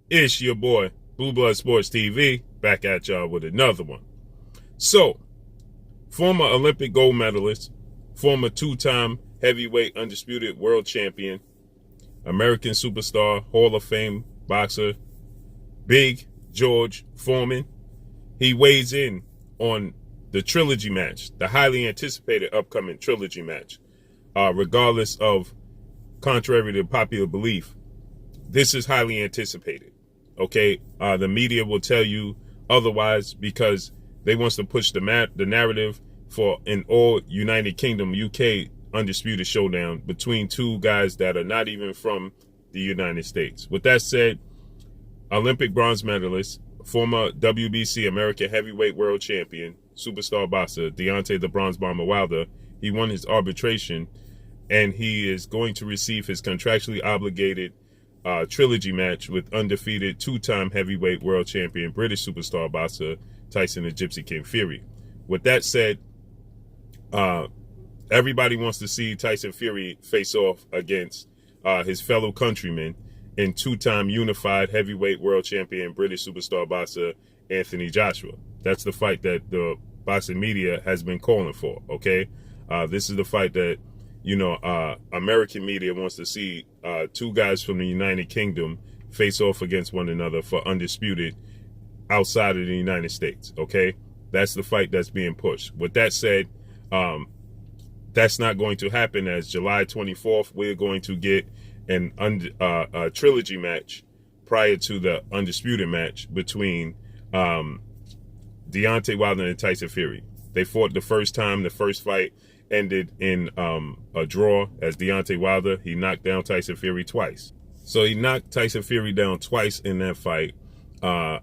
It's your boy, Blue Blood Sports TV, back at y'all with another one. So, former Olympic gold medalist, former two-time heavyweight undisputed world champion, American superstar, Hall of Fame boxer, Big George Foreman. He weighs in on the trilogy match, the highly anticipated upcoming trilogy match. Regardless of, contrary to popular belief, this is highly anticipated. Okay, the media will tell you otherwise because they wants to push the narrative for an all United Kingdom UK undisputed showdown between two guys that are not even from the United States. With that said, Olympic bronze medalist, former WBC American heavyweight world champion, superstar boxer Deontay the Bronze Bomber Wilder, he won his arbitration and he is going to receive his contractually obligated trilogy match with undefeated two-time heavyweight world champion British superstar boxer Tyson the Gypsy King Fury. With that said, everybody wants to see Tyson Fury face off against his fellow countrymen in two-time unified heavyweight world champion British superstar boxer Anthony Joshua. That's the fight that the boxing media has been calling for, okay? This is the fight that American media wants to see two guys from the United Kingdom face off against one another for undisputed outside of the United States, okay? That's the fight that's being pushed. With that said, that's not going to happen, as July 24th, we're going to get a trilogy match prior to the undisputed match between Deontay Wilder and Tyson Fury. They fought the first time. The first fight ended in a draw, as Deontay Wilder, he knocked down Tyson Fury twice. So he knocked Tyson Fury down twice in that fight, and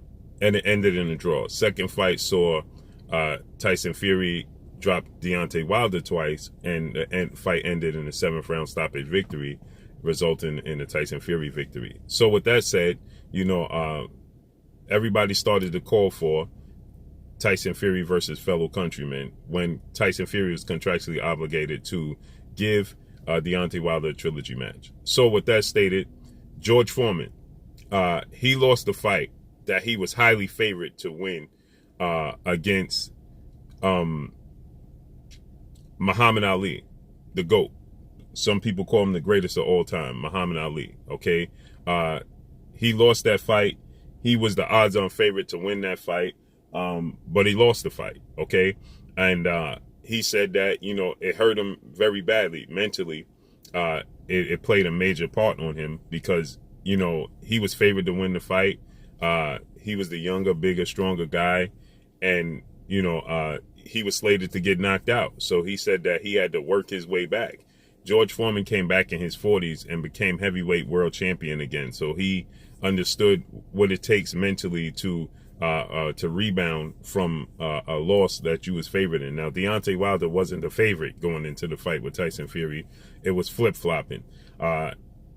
it ended in a draw. Second fight saw Tyson Fury drop Deontay Wilder twice, and the fight ended in a 7th round stoppage victory, resulting in a Tyson Fury victory. So with that said, everybody started to call for Tyson Fury versus fellow countrymen when Tyson Fury was contractually obligated to give Deontay Wilder a trilogy match. So with that stated, George Foreman, he lost the fight that he was highly favored to win against Muhammad Ali, the GOAT. Some people call him the greatest of all time, Muhammad Ali, okay? He lost that fight. He was the odds-on favorite to win that fight. But he lost the fight, okay? And he said that, it hurt him very badly mentally. It played a major part on him because, he was favored to win the fight. He was the younger, bigger, stronger guy. And, he was slated to get knocked out. So he said that he had to work his way back. George Foreman came back in his 40s and became heavyweight world champion again. So he understood what it takes mentally to rebound from a loss that you was favored in. Now, Deontay Wilder wasn't the favorite going into the fight with Tyson Fury. It was flip-flopping.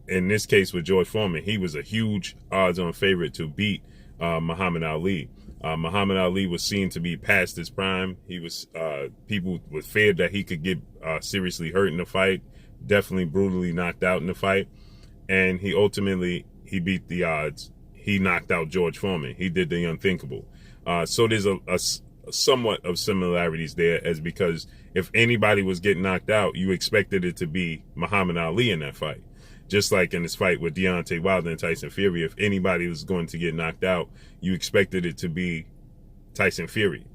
In this case with George Foreman, he was a huge odds-on favorite to beat Muhammad Ali. Muhammad Ali was seen to be past his prime. He was people were feared that he could get seriously hurt in the fight, definitely brutally knocked out in the fight, and he ultimately beat the odds. He knocked out George Foreman. He did the unthinkable. So there's a somewhat of similarities there, as because if anybody was getting knocked out, you expected it to be Muhammad Ali in that fight. Just like in this fight with Deontay Wilder and Tyson Fury, if anybody was going to get knocked out, you expected it to be Tyson Fury.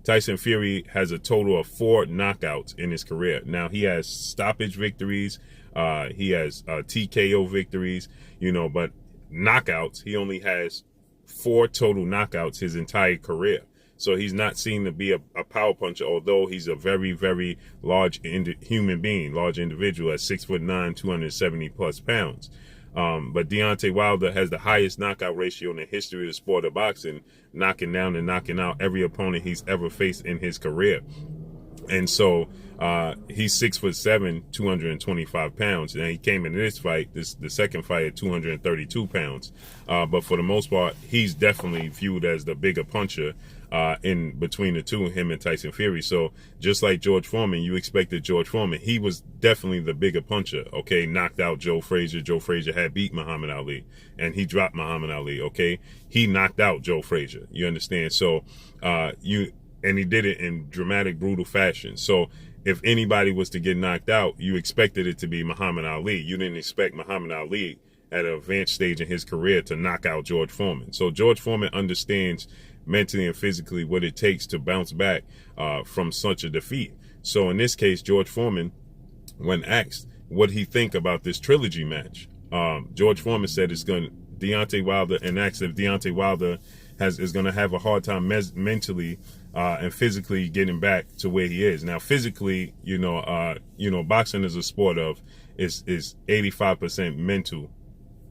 Tyson Fury has a total of 4 knockouts in his career. Now, he has stoppage victories. He has TKO victories, but knockouts, he only has 4 total knockouts his entire career. So he's not seen to be a power puncher, although he's a very, very large human being, large individual at 6'9", 270 plus pounds. But Deontay Wilder has the highest knockout ratio in the history of the sport of boxing, knocking down and knocking out every opponent he's ever faced in his career. And so he's 6'7", 225 pounds, and he came into this fight, the second fight, at 232 pounds. But for the most part, he's definitely viewed as the bigger puncher in between the two, him and Tyson Fury. So just like George Foreman, you expected George Foreman. He was definitely the bigger puncher. Okay, knocked out Joe Frazier. Joe Frazier had beat Muhammad Ali, and he dropped Muhammad Ali. Okay, he knocked out Joe Frazier. You understand? So and he did it in dramatic, brutal fashion. So if anybody was to get knocked out, you expected it to be Muhammad Ali. You didn't expect Muhammad Ali at an advanced stage in his career to knock out George Foreman. So George Foreman understands mentally and physically what it takes to bounce back from such a defeat. So in this case, George Foreman, when asked what he think about this trilogy match, George Foreman said it's going to Deontay Wilder, and asked if Deontay Wilder is going to have a hard time mentally and physically getting back to where he is. Now, physically, boxing is a sport of is 85% mental,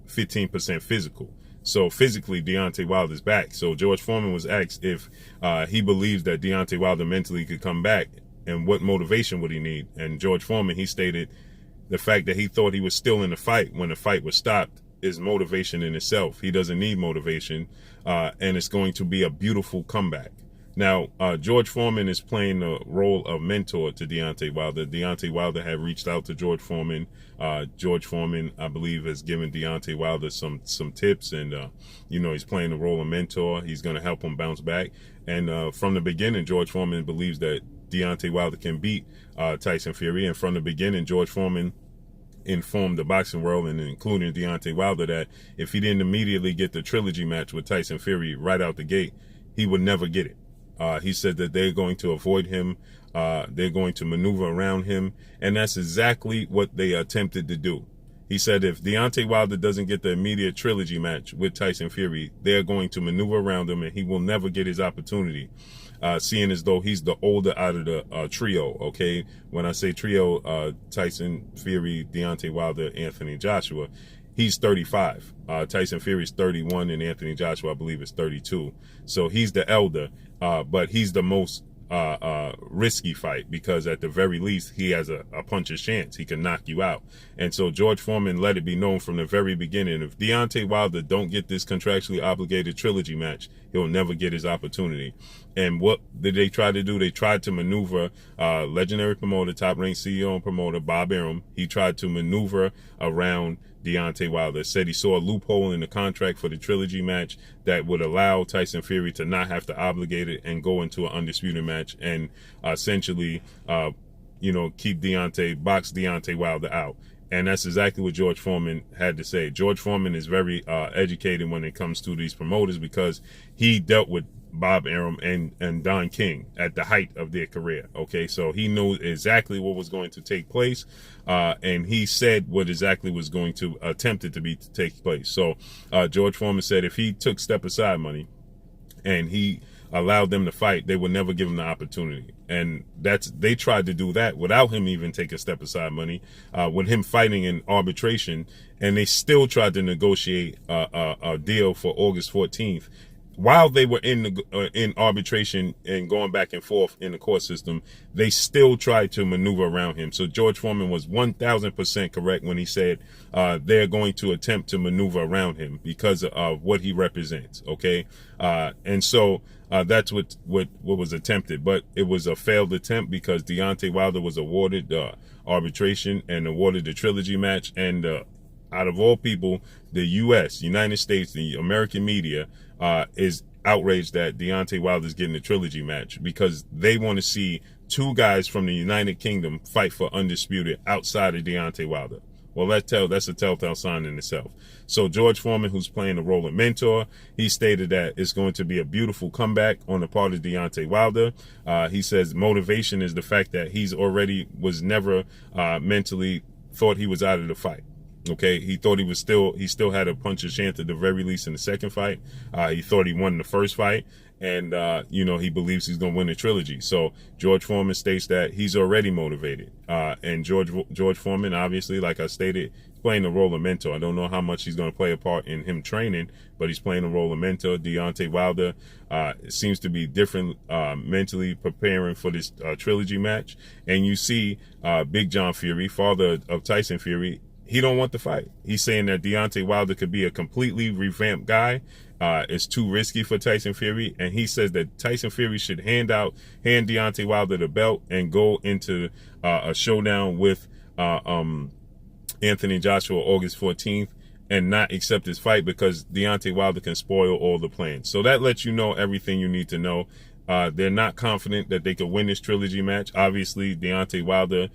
15% physical. So physically, Deontay Wilder's back. So George Foreman was asked if he believes that Deontay Wilder mentally could come back, and what motivation would he need. And George Foreman, he stated the fact that he thought he was still in the fight when the fight was stopped is motivation in itself. He doesn't need motivation, and it's going to be a beautiful comeback. Now, George Foreman is playing the role of mentor to Deontay Wilder. Deontay Wilder had reached out to George Foreman. George Foreman, I believe, has given Deontay Wilder some tips, and he's playing the role of mentor. He's going to help him bounce back. And from the beginning, George Foreman believes that Deontay Wilder can beat Tyson Fury. And from the beginning, George Foreman informed the boxing world, and including Deontay Wilder, that if he didn't immediately get the trilogy match with Tyson Fury right out the gate, he would never get it. He said that they're going to avoid him. They're going to maneuver around him. And that's exactly what they attempted to do. He said if Deontay Wilder doesn't get the immediate trilogy match with Tyson Fury, they're going to maneuver around him, and he will never get his opportunity, seeing as though he's the older out of the trio, okay? When I say trio, Tyson, Fury, Deontay Wilder, Anthony Joshua, he's 35. Tyson Fury's 31, and Anthony Joshua, I believe, is 32. So he's the elder, but he's the most risky fight, because at the very least he has a puncher's chance. He can knock you out. And so George Foreman let it be known from the very beginning, if Deontay Wilder don't get this contractually obligated trilogy match, he'll never get his opportunity. And what did they try to do? They tried to maneuver legendary promoter, top-ranked CEO and promoter Bob Arum. He tried to maneuver around Deontay Wilder. Said he saw a loophole in the contract for the trilogy match that would allow Tyson Fury to not have to obligate it and go into an undisputed match, and essentially keep box Deontay Wilder out. And that's exactly what George Foreman had to say. George Foreman is very educated when it comes to these promoters, because he dealt with Bob Arum and Don King at the height of their career. Okay, so he knew exactly what was going to take place, and he said what exactly was going to attempted to take place. So George Foreman said if he took step aside money and he allowed them to fight, they would never give him the opportunity. And they tried to do that without him even taking step aside money, with him fighting in arbitration, and they still tried to negotiate a deal for August 14th. While they were in arbitration and going back and forth in the court system, they still tried to maneuver around him. So George Foreman was 1,000% correct when he said they're going to attempt to maneuver around him because of what he represents. Okay, and so that's what was attempted, but it was a failed attempt, because Deontay Wilder was awarded arbitration and awarded the trilogy match, and out of all people, the United States, the American media is outraged that Deontay Wilder is getting the trilogy match, because they want to see two guys from the United Kingdom fight for undisputed outside of Deontay Wilder. Well, that's a telltale sign in itself. So George Foreman, who's playing the role of mentor, he stated that it's going to be a beautiful comeback on the part of Deontay Wilder. He says motivation is the fact that was never mentally thought he was out of the fight. Okay, he thought he still had a puncher's chance at the very least in the second fight. He thought he won the first fight, and he believes he's going to win the trilogy. So George Foreman states that he's already motivated, and George Foreman, obviously, like I stated, playing the role of mentor. I don't know how much he's going to play a part in him training, but he's playing the role of mentor. Deontay Wilder seems to be different mentally preparing for this trilogy match. And you see Big John Fury, father of Tyson Fury, he don't want the fight. He's saying that Deontay Wilder could be a completely revamped guy. It's too risky for Tyson Fury, and he says that Tyson Fury should hand Deontay Wilder the belt and go into a showdown with Anthony Joshua August 14th and not accept his fight, because Deontay Wilder can spoil all the plans. So that lets you know everything you need to know. They're not confident that they could win this trilogy match. Obviously, Deontay Wilder,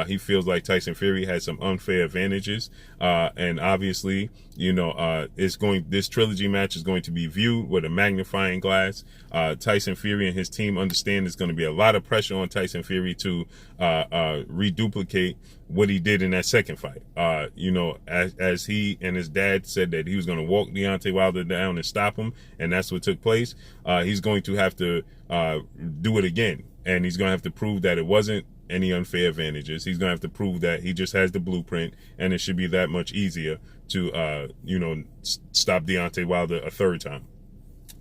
he feels like Tyson Fury has some unfair advantages. And obviously, you know, this trilogy match is going to be viewed with a magnifying glass. Tyson Fury and his team understand there's going to be a lot of pressure on Tyson Fury to reduplicate what he did in that second fight. You know, as he and his dad said that he was going to walk Deontay Wilder down and stop him, and that's what took place. He's going to have to do it again, and he's going to have to prove that it wasn't any unfair advantages. He's going to have to prove that he just has the blueprint, and it should be that much easier to, you know, stop Deontay Wilder a third time.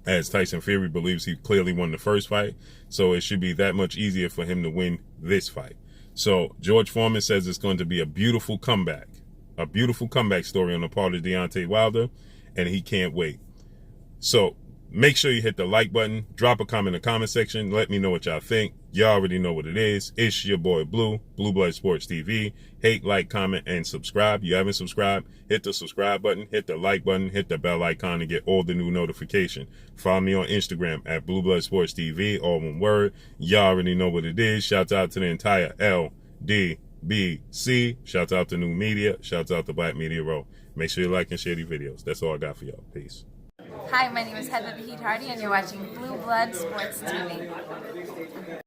As Tyson Fury believes he clearly won the first fight, so it should be that much easier for him to win this fight. So George Foreman says it's going to be a beautiful comeback story on the part of Deontay Wilder, and he can't wait. So make sure you hit the like button, drop a comment in the comment section, let me know what y'all think. Y'all already know what it is. It's your boy Blue Blood Sports TV. Hate, like, comment, and subscribe. You haven't subscribed, hit the subscribe button, hit the like button, hit the bell icon to get all the new notification. Follow me on Instagram at Blood Sports TV, all one word. Y'all already know what it is. Shouts out to the entire LDBC. Shouts out to New Media. Shouts out to Black Media Row. Make sure you like and share these videos. That's all I got for y'all. Peace. Hi, my name is Heather the Heat Hardy, and you're watching Blue Blood Sports TV.